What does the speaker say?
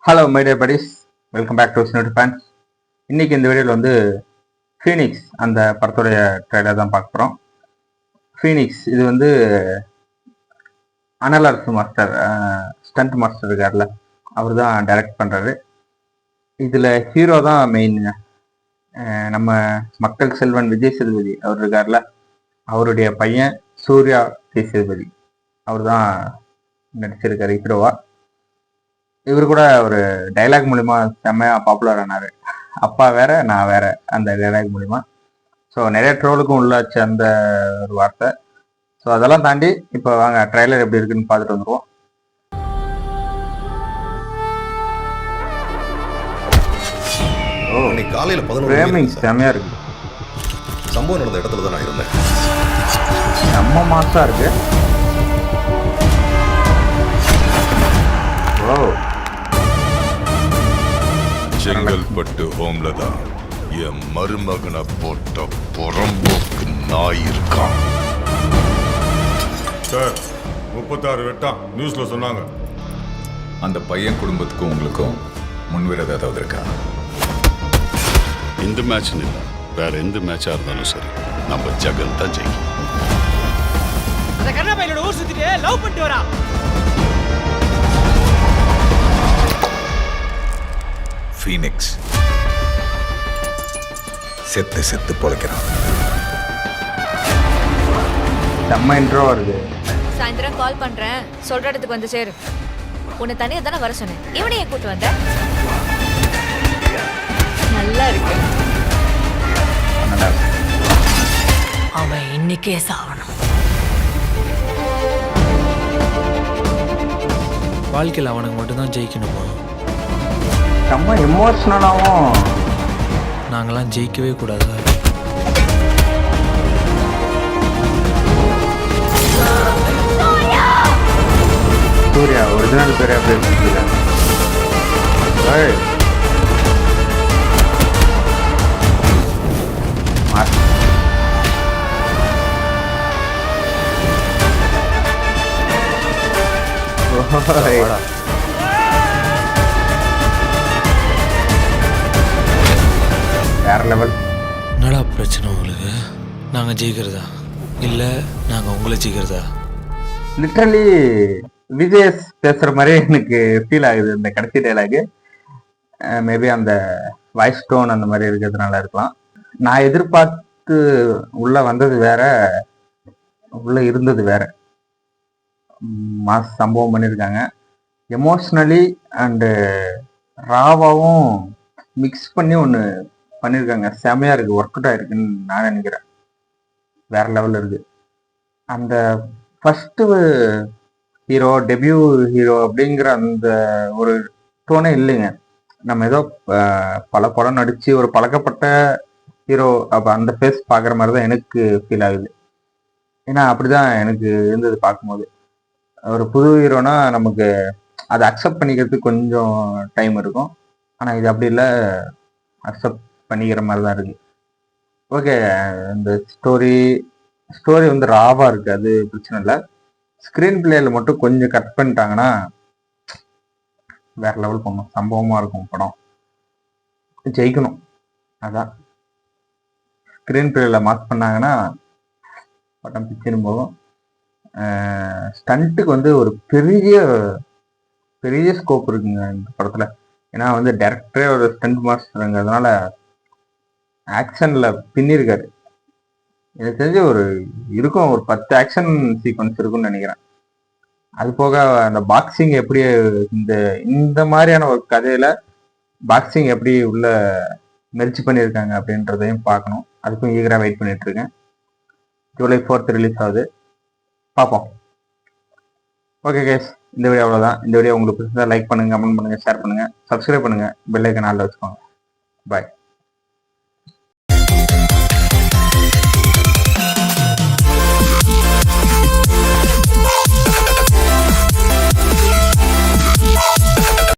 Hello my dear buddies, welcome back to சினோட் fans. இன்னைக்கு இந்த வீடியோவில் வந்து ஃபீனிக்ஸ் அந்த படத்துடைய ட்ரெய்லர் தான் பார்க்க போகிறோம். ஃபீனிக்ஸ் இது வந்து அனலர்ஸ் மாஸ்டர், ஸ்டண்ட் மாஸ்டர் இருக்கார்ல, அவர் தான் டைரக்ட் பண்ணுறாரு. இதில் ஹீரோ தான் மெயினுங்க. நம்ம மக்கள் செல்வன் விஜய் சேதுபதி அவர் இருக்கார்ல, அவருடைய பையன் சூர்யா விஜய் சேதுபதி அவர் தான் நடிச்சிருக்காரு ஹீரோவா. இவர் கூட ஒரு டைலாக் மூலிமா செம்மையா பாப்புலர் ஆனாரு. அப்பா வேற நான் வேற அந்த டைலாக் மூலிமா. ஸோ நிறைய ட்ரோலுக்கும் உள்ளாச்சு அந்த ஒரு வார்த்தை. ஸோ அதெல்லாம் தாண்டி இப்போ வாங்க ட்ரைலர் எப்படி இருக்குன்னு பார்த்துட்டு வந்துருவோம். காலையில் 11 செம்மையா இருக்கு. சம்பவம் நடந்த இடத்துல தான் நான் இருந்தேன். செம்ம மாசா இருக்கு. ஓ, செங்கல்பட்டு ஹோம்ல தான் என் மருமகனை போட்ட புறம்போக்கு நாய் இருக்கான். சார் 36 வெட்டான் நியூஸ்ல சொன்னாங்க. அந்த பையன் குடும்பத்துக்கும் உங்களுக்கும் முன்விரோதம் ஏதாவது இருக்கா? இந்த மேட்ச்னு இல்லை, வேற எந்த மேட்சா இருந்தாலும் சரி, நம்ம ஜெகன் தான் ஜெயிக்கும். அந்த கண்ணா பையனோட ஊர் சுத்திட்டு லவ் பண்ணிட்டு வரா. ஃபீனிக்ஸ் செத்து செத்து பொழைக்கிறான். செம்ம இன்ட்ரோ வருது. சாயந்தரம் கால் பண்றேன், சொல்ற இடத்துக்கு வந்து சேரு. உன்னை தனியா தானே வர சொன்னேன், இவனையே கூட்டு வந்த. நல்லா இருக்கு. அவன் இன்னைக்கே சாவணும். வாழ்க்கையில் அவனுக்கு மட்டும்தான் ஜெயிக்கணுமா? செம்ம எமோஷனலாகவும். நாங்களாம் ஜெயிக்கவே கூடாது. சூர்யா ஒரிஜினல் பேரே அப்படியே வேற லெவல். என்னடா பிரச்சனை உங்களுக்கு? நாங்கள் ஜெயிக்கிறதா இல்லை நாங்கள் உங்களை ஜெயிக்கிறதா? லிட்டரலி விஜேஸ் பேசுற மாதிரி எனக்கு ஃபீல் ஆகுது இந்த கடைசி டைலாகு. மேபி அந்த வாய்ஸ் டோன் அந்த மாதிரி இருக்கிறதுனால இருக்கலாம். நான் எதிர்பார்த்து உள்ள வந்தது வேற, உள்ள இருந்தது வேற. மாஸ் சம்பவம் பண்ணியிருக்காங்க. எமோஷ்னலி அண்டு ராவாவும் மிக்ஸ் பண்ணி ஒன்று பண்ணியிருக்காங்க. செமையா இருக்கு, ஒர்க் அவுட் ஆயிருக்குன்னு நான் நினைக்கிறேன். வேற லெவலில் இருக்கு. அந்த ஃபர்ஸ்ட் ஹீரோ, டெபியூ ஹீரோ அப்படிங்கிற அந்த ஒரு டோனே இல்லைங்க. நம்ம ஏதோ பல படம் நடிச்சு ஒரு பழக்கப்பட்ட ஹீரோ அப்போ அந்த ஃபேஸ் பார்க்குற மாதிரி தான் எனக்கு ஃபீல் ஆகுது. ஏன்னா அப்படிதான் எனக்கு இருந்தது பார்க்கும்போது. ஒரு புது ஹீரோனா நமக்கு அதை அக்செப்ட் பண்ணிக்கிறதுக்கு கொஞ்சம் டைம் இருக்கும். ஆனால் இது அப்படி இல்லை, அக்செப்ட் பண்ணிக்கிற மாதிரி தான் இருக்கு. ஓகே, இந்த ஸ்டோரி வந்து ராவா இருக்கு, அது பிரச்சனை இல்லை. ஸ்க்ரீன் பிளேல மட்டும் கொஞ்சம் கட் பண்ணிட்டாங்கன்னா வேற லெவல் பண்ணும், சம்பவமா இருக்கும் படம். ஜெயிக்கணும், அதான். ஸ்க்ரீன் பிளேல மார்க் பண்ணாங்கன்னா படம் பிச்சுன்னு போகும். ஸ்டண்ட்டுக்கு வந்து ஒரு பெரிய ஸ்கோப் இருக்குங்க இந்த படத்துல. ஏன்னா வந்து டைரக்டரே ஒரு ஸ்டண்ட் மாஸ்டருங்கிறதுனால ஆக்ஷன்ல பின்னிருக்காரு. எனக்கு தெரிஞ்சு ஒரு 10 ஆக்ஷன் சீக்வன்ஸ் இருக்குன்னு நினைக்கிறேன். அது போக அந்த பாக்ஸிங் எப்படி இந்த மாதிரியான ஒரு கதையில பாக்ஸிங் எப்படி உள்ள மெர்ஜ் பண்ணியிருக்காங்க அப்படின்றதையும் பார்க்கணும். அதுக்கும் ஈகரா வெயிட் பண்ணிட்டு இருக்கேன். ஜூலை 4 ரிலீஸ் ஆகுது, பார்ப்போம். ஓகே கேஸ், இந்த வீடியோ அவ்வளோதான். இந்த வீடியோ உங்களுக்கு பிடிச்சதா லைக் பண்ணுங்க, கமெண்ட் பண்ணுங்க, ஷேர் பண்ணுங்க, சப்ஸ்கிரைப் பண்ணுங்க, பெல் ஐக்கன் ஆல்ல வச்சுக்கோங்க. பாய்.